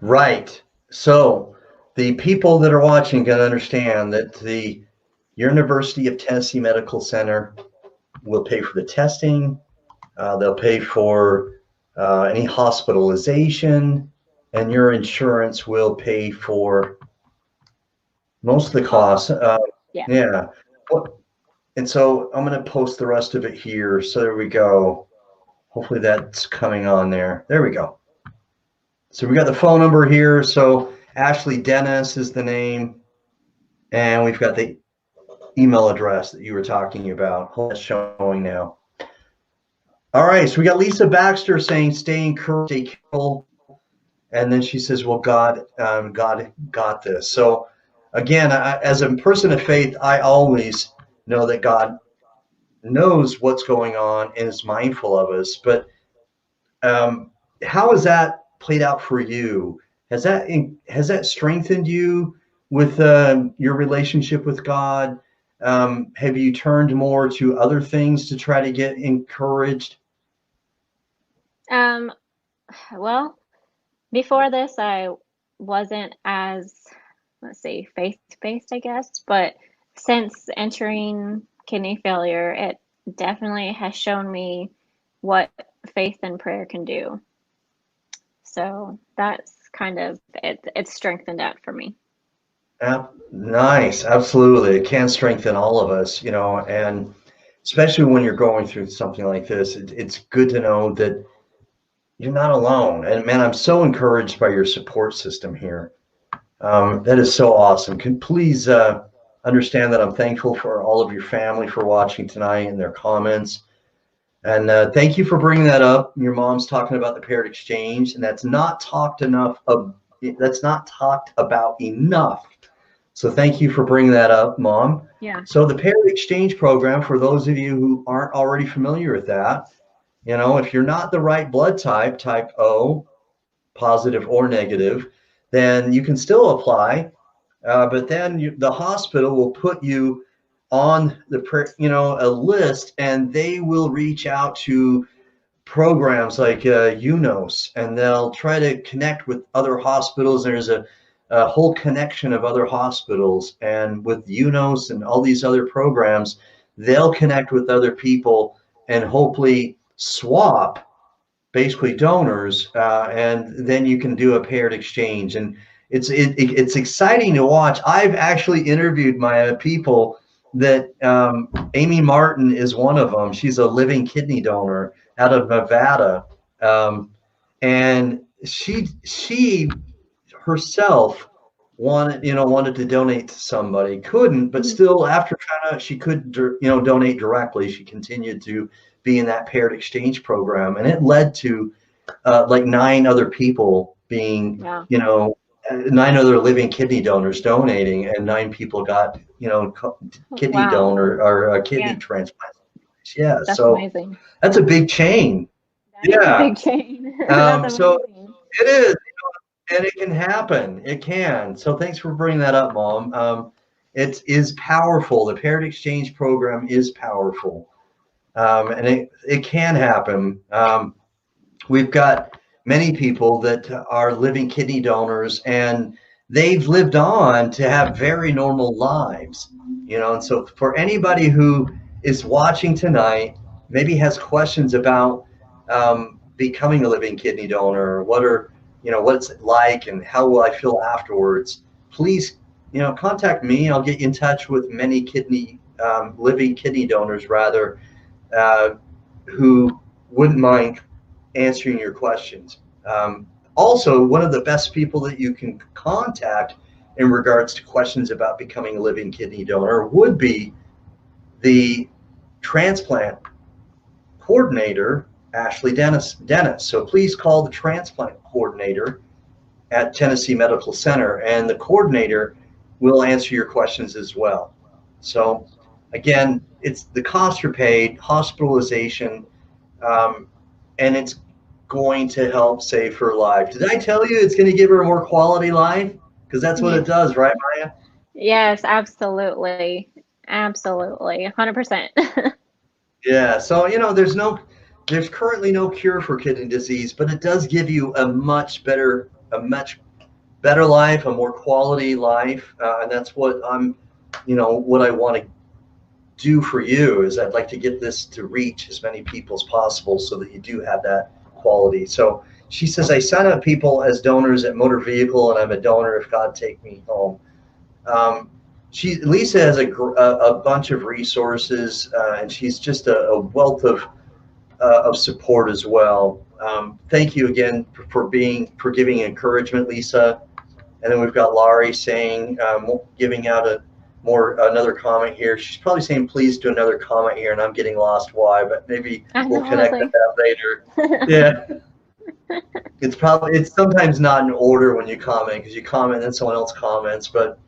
Right. So the people that are watching can understand that the University of Tennessee Medical Center will pay for the testing. They'll pay for any hospitalization, and your insurance will pay for most of the costs. Yeah. And so I'm going to post the rest of it here. So there we go. Hopefully that's coming on there. There we go. So we got the phone number here. So Ashley Dennis is the name. And we've got the email address that you were talking about. That's showing now. All right, so we got Lisa Baxter saying, "Stay encouraged, stay careful," and then she says, "Well, God got this." So, again, as a person of faith, I always know that God knows what's going on and is mindful of us. But um, how has that played out for you? Has that strengthened you with your relationship with God? Have you turned more to other things to try to get encouraged? Um, well, before this, I wasn't as, let's see, faith-based, I guess. But since entering kidney failure, it definitely has shown me what faith and prayer can do. So that's kind of it. It's strengthened that for me. Nice, absolutely. It can strengthen all of us, and especially when you're going through something like this, it's good to know that you're not alone. And man, I'm so encouraged by your support system here. That is so awesome. Please understand that I'm thankful for all of your family for watching tonight and their comments. And thank you for bringing that up. Your mom's talking about the paired exchange, and that's not talked enough of. That's not talked about enough. So thank you for bringing that up, Mom. Yeah. So the paired exchange program, for those of you who aren't already familiar with that, if you're not the right blood type, type O, positive or negative, then you can still apply. But then the hospital will put you on a list, and they will reach out to programs like UNOS, and they'll try to connect with other hospitals. There's a whole connection of other hospitals, and with UNOS and all these other programs, they'll connect with other people and hopefully swap basically donors, and then you can do a paired exchange. And it's exciting to watch. I've actually interviewed my people that Amy Martin is one of them. She's a living kidney donor out of Nevada, and she herself wanted to donate to somebody, couldn't, but still after trying to, she could donate directly. She continued to be in that paired exchange program, and it led to like 9 other people being, Yeah. 9 other living kidney donors donating, and 9 people got, kidney Wow. donor or kidney Yeah. transplant. Yeah, That's so amazing. that's a big chain. That is a Yeah. big chain. That's So amazing. it is, and it can happen. It can. So thanks for bringing that up, Mom. It is powerful. The paired exchange program is powerful, and it can happen. We've got many people that are living kidney donors, and they've lived on to have very normal lives, and so for anybody who is watching tonight, maybe has questions about becoming a living kidney donor, what's it like and how will I feel afterwards, please, contact me. I'll get you in touch with many living kidney donors rather, uh, who wouldn't mind answering your questions. Also, one of the best people that you can contact in regards to questions about becoming a living kidney donor would be the transplant coordinator, Ashley Dennis. So please call the transplant coordinator at Tennessee Medical Center, and the coordinator will answer your questions as well. So again, it's the costs are paid, hospitalization, and it's going to help save her life. Did I tell you it's going to give her a more quality life? Because that's what Yeah. it does, right, Maya? Yes, absolutely. Absolutely. 100%. Yeah. So, there's currently no cure for kidney disease, but it does give you a much better life, a more quality life. And that's what I want to do for you is I'd like to get this to reach as many people as possible so that you do have that quality. So she says, I sign up people as donors at motor vehicle, and I'm a donor if God take me home. Um, Lisa has a bunch of resources, and she's just a wealth of support as well. Thank you again for giving encouragement, Lisa. And then we've got Laurie saying, giving out another comment here. She's probably saying please do another comment here, and I'm getting lost why, but maybe we'll connect to that later. Yeah. It's sometimes not in order when you comment, because you comment and then someone else comments. But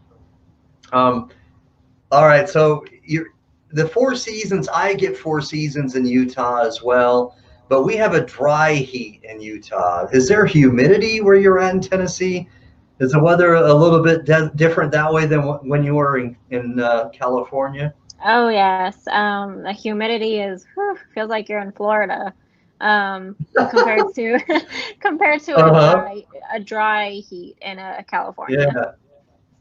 all right, so the 4 seasons, I get 4 seasons in Utah as well, but we have a dry heat in Utah. Is there humidity where you're at in Tennessee? Is the weather a little bit different that way than when you were in California? Oh yes, the humidity feels like you're in Florida, compared to compared to a dry heat in California. Yeah.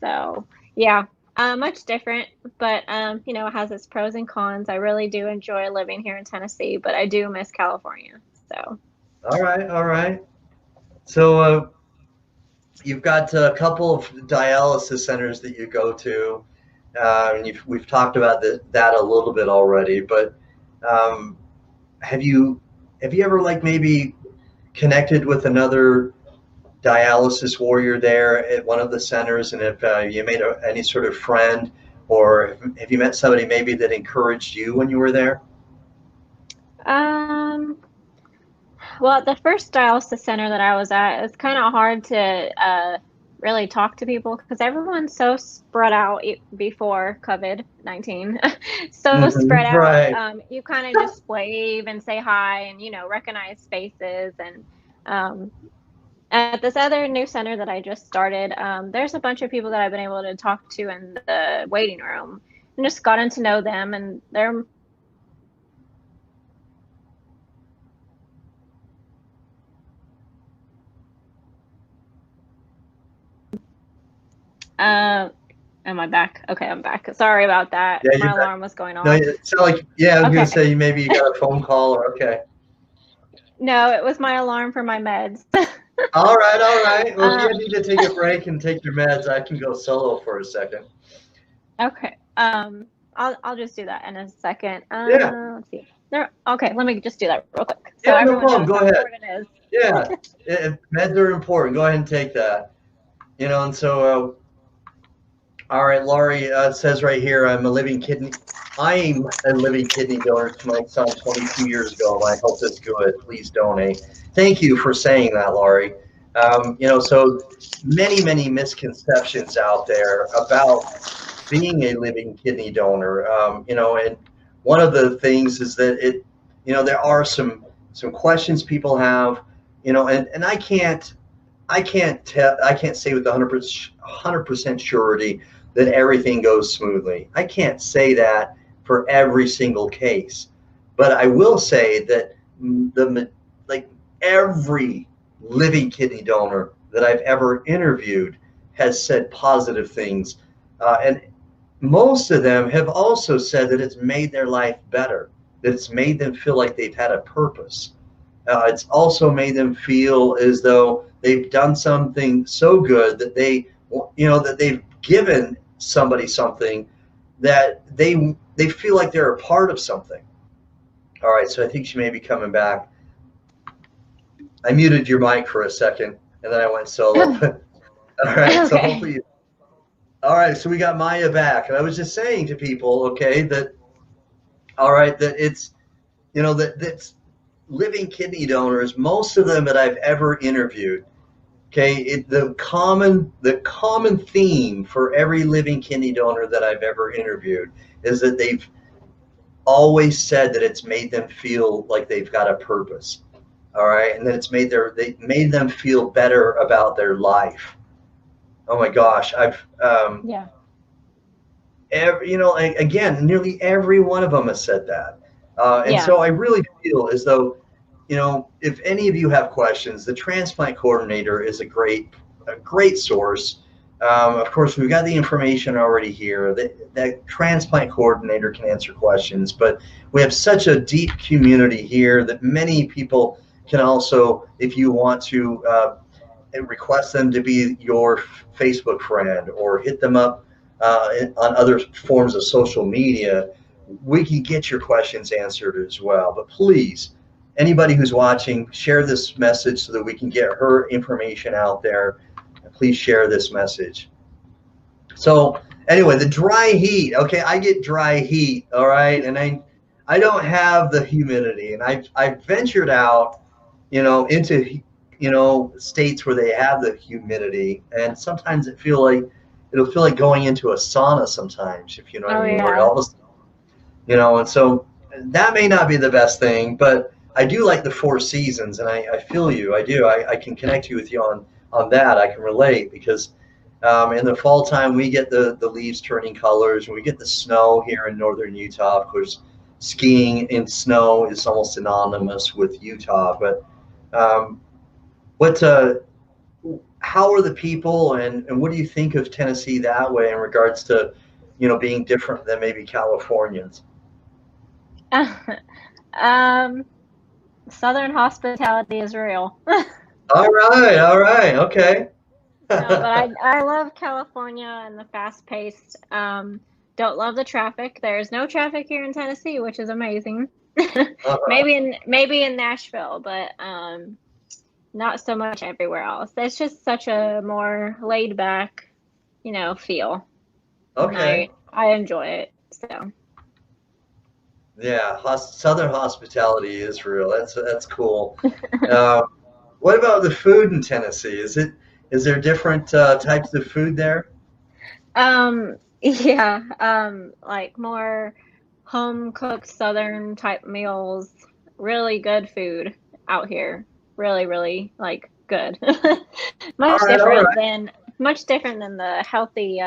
So yeah, much different, but you know, it has its pros and cons. I really do enjoy living here in Tennessee, but I do miss California. So. All right. So you've got a couple of dialysis centers that you go to, and we've talked about that a little bit already. But have you ever maybe connected with another dialysis warrior there at one of the centers, and if you made any sort of friend, or have you met somebody maybe that encouraged you when you were there? Well, the first dialysis center that I was at, it's kind of hard to really talk to people because everyone's so spread out before COVID-19. So spread out. Right. You kind of just wave and say hi and, you know, recognize faces. And at this other new center that I just started, there's a bunch of people that I've been able to talk to in the waiting room and just gotten to know them, and they're am I back? Okay, I'm back. Sorry about that. Yeah, my alarm was going on. No, it sounded like, yeah, I was going to say maybe you got a phone call or okay. No, it was my alarm for my meds. All right. Well, if you need to take a break and take your meds, I can go solo for a second. Okay. I'll just do that in a second. Yeah. Let's see. Okay, let me just do that real quick. So yeah, no problem. Go ahead. Yeah, meds are important. Go ahead and take that. You know, and so, all right, Laurie says right here, I'm a living kidney donor to my son 22 years ago. My health is good. Please donate. Thank you for saying that, Laurie. You know, so many misconceptions out there about being a living kidney donor. You know, and one of the things is that you know, there are some questions people have, you know, and I can't say with 100% surety that everything goes smoothly. I can't say that for every single case, but I will say that every living kidney donor that I've ever interviewed has said positive things, and most of them have also said that it's made their life better, that it's made them feel like they've had a purpose. It's also made them feel as though they've done something so good that that they've given somebody something, that they feel like they're a part of something. All right, so I think she may be coming back. I muted your mic for a second, and then I went solo. All right, okay. So hopefully. All right, so we got Maia back, and I was just saying to people, okay, that it's, you know, that's living kidney donors, most of them that I've ever interviewed, okay, the common theme for every living kidney donor that I've ever interviewed is that they've always said that it's made them feel like they've got a purpose. All right, and that it's made them feel better about their life. Oh my gosh, you know, again, nearly every one of them has said that, and so I really feel as though, you know, if any of you have questions, the transplant coordinator is a great source. Of course, we've got the information already here. That transplant coordinator can answer questions, but we have such a deep community here that many people can also, if you want to, request them to be your Facebook friend or hit them up on other forms of social media. We can get your questions answered as well. But please, anybody who's watching, share this message so that we can get her information out there. Please share this message. So anyway, the dry heat. Okay, I get dry heat. All right, and I don't have the humidity, and I've ventured out, into states where they have the humidity, and sometimes it'll feel like going into a sauna sometimes, if you know what I Oh mean, where yeah. all of a and so that may not be the best thing, but I do like the four seasons, and I feel you. I do. I can connect you with you on that. I can relate because in the fall time we get the leaves turning colors, and we get the snow here in northern Utah. Of course, skiing in snow is almost synonymous with Utah. But um, what how are the people, and what do you think of Tennessee that way in regards to being different than maybe Californians? um, Southern hospitality is real. All right, okay. No, but I love California and the fast paced. Don't love the traffic. There's no traffic here in Tennessee, which is amazing. Uh-huh. Maybe in Nashville, but not so much everywhere else. It's just such a more laid back, feel. And Okay. I enjoy it. So Yeah, Southern hospitality is real. That's cool. Uh, what about the food in Tennessee? Is there different types of food there? yeah, like more home cooked Southern type meals, really good food out here. Really, really like good. All right, all right. Much different than the healthy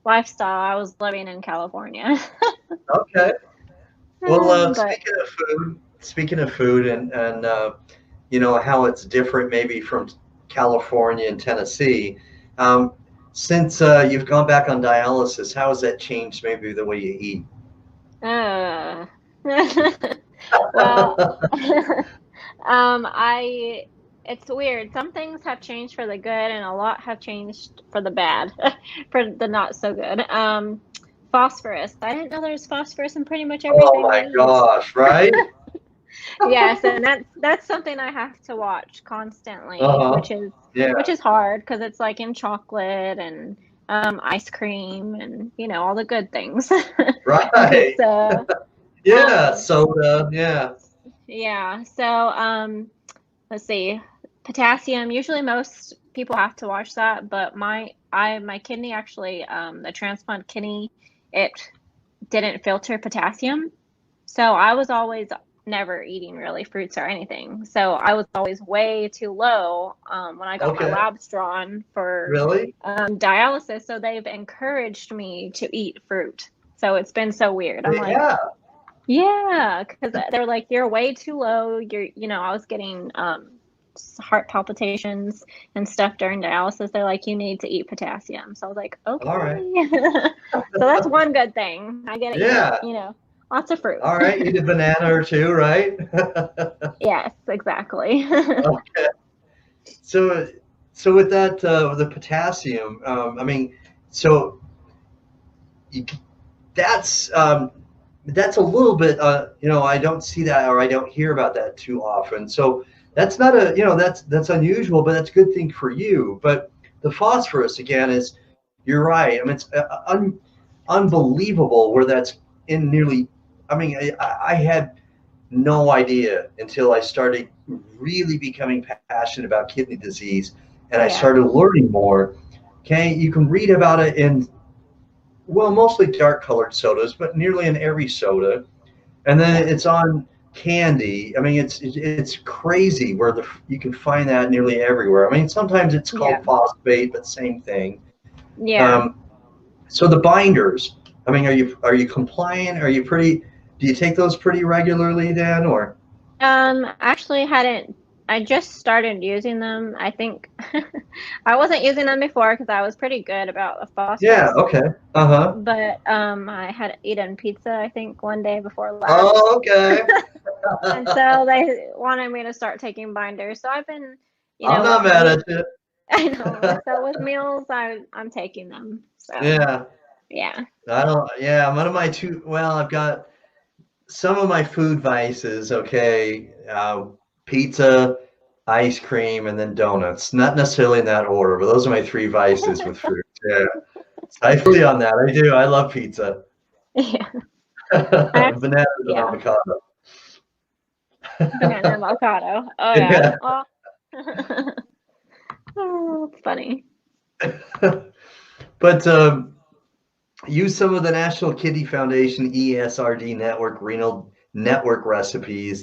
lifestyle I was living in California. Okay. Well, But speaking of food, and how it's different maybe from California and Tennessee. Um, since you've gone back on dialysis, how has that changed maybe the way you eat? uh, well, I it's weird. Some things have changed for the good, and a lot have changed for the bad, for the not so good. Phosphorus. I didn't know there was phosphorus in pretty much Oh everything we my eat. gosh, right? Yes, and that's something I have to watch constantly, Uh-huh. which Yeah. is hard because it's like in chocolate and ice cream and all the good things. Right. So Yeah, um, soda. Yeah. yeah. So let's see, potassium. Usually most people have to watch that, but my kidney actually the transplant kidney, it didn't filter potassium. So I was always never eating really fruits or anything. So I was always way too low when I got my Okay. labs drawn for Really? dialysis. So they've encouraged me to eat fruit. So it's been so weird. I'm like, Yeah. yeah, because they're like, you're way too low. I was getting heart palpitations and stuff during dialysis. They're like, you need to eat potassium. So I was like, All right. okay. So that's one good thing. I get to eat, Yeah. lots of fruit. All right. Eat a banana or two, right? Yes, exactly. Okay. So, so with that, with the potassium, I mean, so you, that's a little bit, I don't see that or I don't hear about that too often. So that's not that's unusual, but that's a good thing for you. But the phosphorus again is, you're right. I mean, it's unbelievable where that's in nearly. I mean, I had no idea until I started really becoming passionate about kidney disease, and I Yeah. started learning more. Okay, you can read about it in, well, mostly dark colored sodas, but nearly in every soda. And Yeah. then it's on candy. I mean, it's crazy where you can find that nearly everywhere. I mean, sometimes it's Yeah. called phosphate, but same thing. Yeah. Um, so the binders. I mean, are you compliant? Are you pretty? Do you take those pretty regularly then, or? Actually hadn't I just started using them. I think I wasn't using them before because I was pretty good about the Yeah. phosphorus. Okay. Uh huh. But I had eaten pizza, I think, one day before labs. Oh, okay. And so they wanted me to start taking binders. So I've been, I'm with not mad at you. I know. So with meals, I'm taking them. So Yeah. yeah. I don't. Yeah. One of my two. Well, I've got some of my food vices. Okay. Pizza, ice cream, and then donuts. Not necessarily in that order, but those are my three vices with fruit. Yeah. I feel you on that. I do. I love pizza. Yeah. Banana and Yeah. avocado. Banana and avocado. Oh yeah. Oh. Oh, it's funny. But use some of the National Kidney Foundation ESRD Network renal network recipes